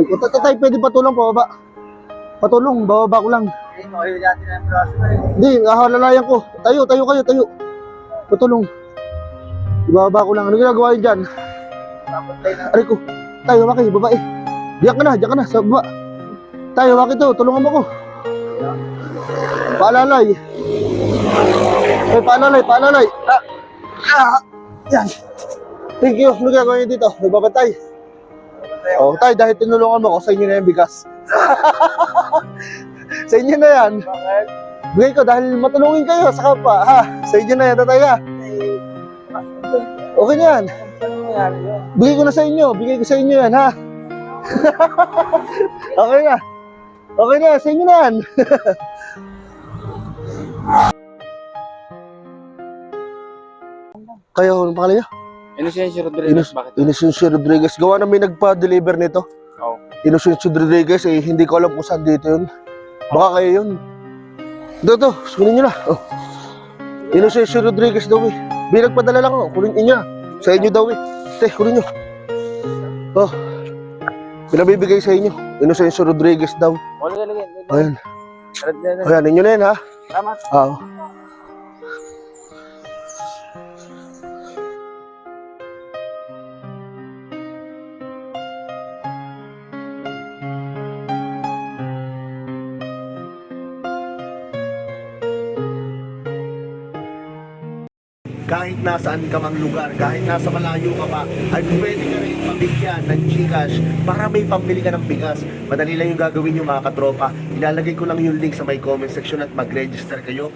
Tatay, pwede patulong po, baba. Patulong, bababa ko lang. Hindi, hahalalayan ko. Tayo kayo. Patulong. Ibababa ko lang. Ano ginagawa yun dyan? Aray ko. Tayo, bakit? Babae. Diyan ka na, sa baba. Tayo, bakit to? Tulungan mo ko. Paalalay. Ay, paalalay. Yan. Thank you. Ano ginagawa nyo dito? Nagbabantay. Oh, tayo, dahil tinulungan mo ko, sa inyo na yung bigas. Sa inyo na yan. Bigay ko dahil matulungin kayo sa kapwa, ha? Sa inyo na yan, tatay, ha? Okay na yan. Bigay ko sa inyo yan, ha? Okay na, sa inyo na yan. Kayo, anong pangalan niyo? Inocencio Rodriguez, bakit? Inocencio Rodriguez. Gawa na may nagpa-deliver nito. Oo. Inocencio Rodriguez, hindi ko alam kung saan dito yun. Baka kayo yun. Ito, kunin nyo na. Oh. Inocencio Rodriguez daw eh. Binagpadala lang ako, kunin nyo na. Sa inyo daw eh. Kunin nyo. Oh. Pinabibigay sa inyo. Inocencio Rodriguez daw. Ayan. Ayan, inyo na yan ha. Tama. Oo. Kahit nasaan ka mang lugar, kahit nasa malayo ka pa, ay pwede ka rin mabigyan ng GCash para may pambili ka ng bigas. Madali lang yung gagawin nyo mga katropa. Ilalagay ko lang yung link sa my comment section at mag-register kayo.